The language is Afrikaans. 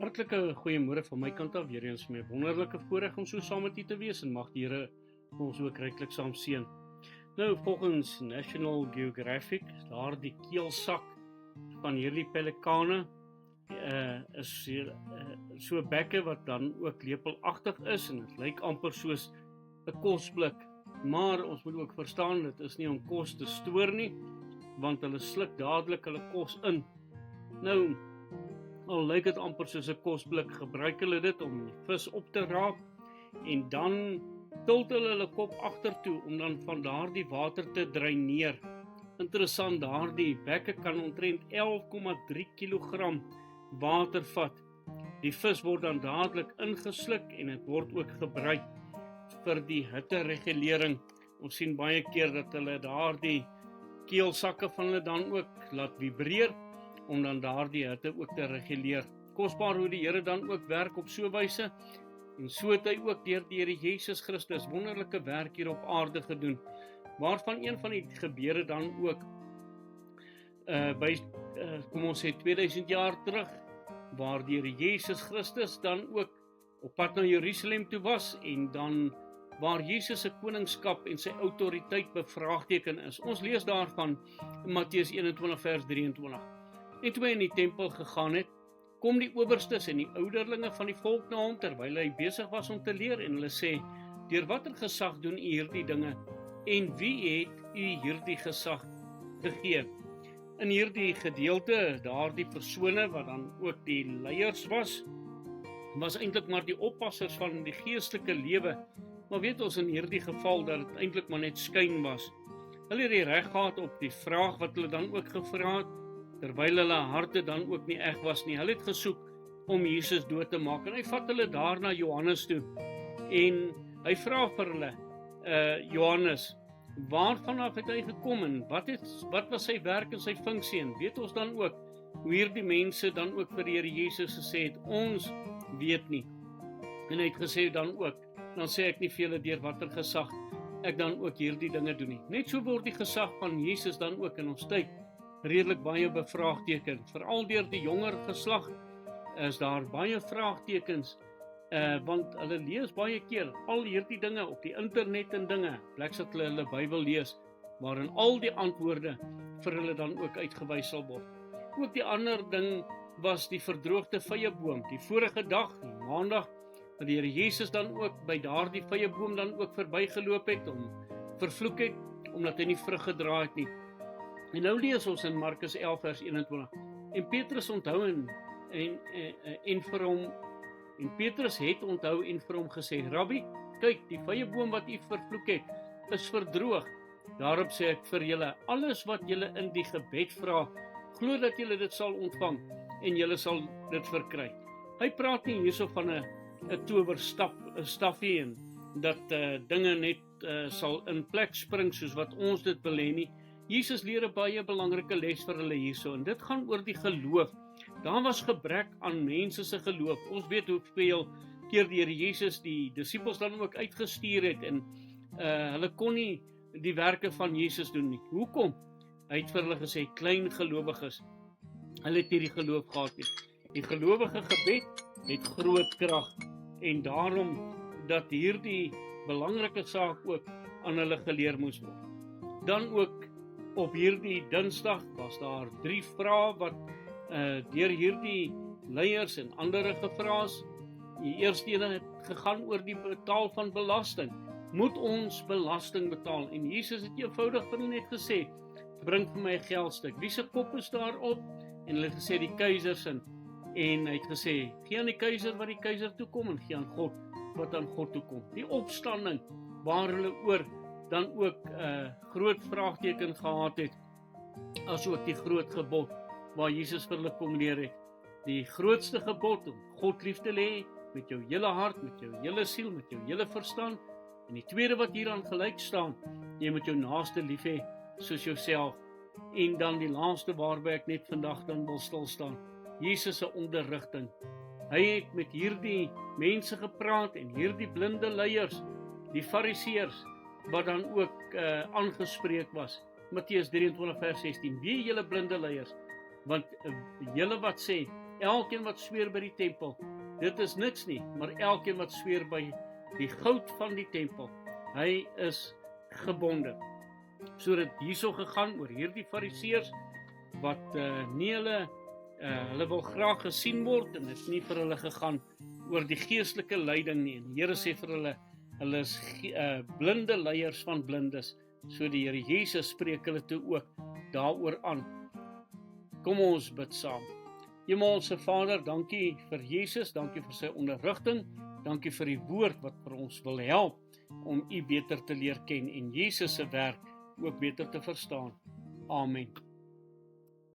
Hartlike goeiemôre van my kant af, weer eens met wonderlike voorreg om so saam met u te wees en mag die Here ons ook ryklik saam seën. Nou, volgens National Geographic, daar die keelsak van hierdie pelikane is hier so bekke wat dan ook lepelagtig is en dit lyk amper soos 'n kosblik. Maar ons moet ook verstaan, dit is nie om kos te stoor nie, want hulle sluk dadelik hulle kos in. Nou, al lyk dit amper soos 'n kosblik, gebruik hulle dit om die vis op te raap en dan tilt hulle kop agtertoe om dan van daardie water te dreineer. Interessant, daardie bekke kan omtrent 11,3 kg water vat. Die vis word dan dadelik ingesluk en dit word ook gebruik vir die hitteregulering. Ons sien baie keer dat hulle daardie keelsakke van hulle dan ook laat vibreer om dan daardie hitte ook te reguleer. Kosbaar hoe die Here dan ook werk op so 'n wyse, en so het hy ook deur die Here Jesus Christus wonderlike werk hier op aarde gedoen, waarvan een van die gebeure dan ook kom ons sê 2000 jaar terug, waar die Here Jesus Christus dan ook op pad na Jerusalem toe was, en dan waar Jesus se koningskap en sy autoriteit bevraagteken is. Ons lees daarvan in Matteus 21 vers 23. En toe hy in die tempel gegaan het, kom die owerstes en die ouderlinge van die volk na hom, terwyl hy besig was om te leer, en hulle sê, deur watter gesag doen u hierdie dinge, en wie het u hierdie gesag gegee? In hierdie gedeelte, daardie persone wat dan ook die leiers was eintlik maar die oppassers van die geestelike lewe, maar weet ons in hierdie geval dat dit eintlik maar net skyn was. Hulle het die reg gehad op die vraag wat hulle dan ook gevra het, terwyl hulle harte dan ook nie eg was nie. Hulle het gesoek om Jesus dood te maak, en hy vat hulle daar na Johannes toe, en hy vra vir hulle, Johannes, waarvan af het hy gekom, en wat was sy werk en sy funksie, en weet ons dan ook, hoe hierdie mense dan ook vir die Here Jesus gesê het, ons weet nie, en hy het gesê dan ook, dan sê ek nie vir julle deur watter gesag ek dan ook hierdie dinge doen nie. Net so word die gesag van Jesus dan ook in ons tyd redelik baie bevraagteken. Veral deur die jonger geslag is daar baie vraagtekens, want hulle lees baie keer al hierdie dinge op die internet en dinge, plek dat hulle Bybel lees, waarin al die antwoorde vir hulle dan ook uitgewys sal word. Ook die ander ding was die verdroogde vyeboom. Die vorige dag, die maandag, dat die Here Jesus dan ook by daardie vyeboom dan ook verbygeloop het, vervloek het, omdat hy nie vrug gedra het nie. En nou lees ons in Markus 11 vers 21, en Petrus onthou en Petrus het onthou en vir hom gesê, Rabbi, kyk, die vyeboom wat u vervloek het, is verdroog. Daarop sê ek vir julle, alles wat julle in die gebed vra, glo dat julle dit sal ontvang, en julle sal dit verkry. Hy praat nie hierso van 'n towerstafie, en dat dinge net sal in plek spring, soos wat ons dit wil hê nie. Jesus leer 'n baie belangrike les vir hulle hierso, en dit gaan oor die geloof. Daar was gebrek aan mense se geloof. Ons weet hoeveel keer die Here Jesus die disippels dan ook uitgestuur het, en hulle kon nie die werke van Jesus doen nie. Hoekom? Hy het vir hulle gesê, klein gelowiges. Hulle het nie die geloof gehad nie. Die gelowige gebed het groot krag, en daarom dat hierdie belangrike saak ook aan hulle geleer moes word. Dan ook op hierdie Dinsdag was daar 3 vrae wat deur hierdie leiers en ander gevra is. Die eerste een het gegaan oor die betaal van belasting. Moet ons belasting betaal? En Jesus het eenvoudig vir hulle net gesê, bring vir my 'n geldstuk. Wie se kop is daarop? En hulle het gesê die keiser se. En hy het gesê, gee aan die keiser wat die keiser toekom, en gee aan God wat aan God toekom. Die opstanding waar hulle oor dan ook groot vraagteken gehad het, as ook die groot gebod waar Jesus vir hulle kom leer het. Die grootste gebod om God lief te hê met jou hele hart, met jou hele siel, met jou hele verstand. En die tweede wat hieraan gelyk staan, jy moet jou naaste lief hê soos jouself. En dan die laaste waarby ek net vandag dan wil stil staan, Jesus se onderrigting. Hy het met hierdie mense gepraat, en hierdie blinde leiers, die fariseërs, wat dan ook aangespreek was. Matteus 23 vers 16, wee julle blinde leiers, want julle wat sê, elkeen wat sweer by die tempel, dit is niks nie, maar elkeen wat sweer by die goud van die tempel, hy is gebonde. So dit hierso gegaan oor hierdie fariseërs, wat nie hulle wil graag gesien word, en dit is nie vir hulle gegaan oor die geestelike leiding nie, en die Here sê vir hulle is blinde leiers van blindes, so die Here Jesus spreek hulle toe ook daaroor aan. Kom ons bid saam. Hemelse Vader, dankie vir Jesus, dankie vir sy onderrigting, dankie vir die woord wat vir ons wil help om U beter te leer ken en Jesus se werk ook beter te verstaan. Amen.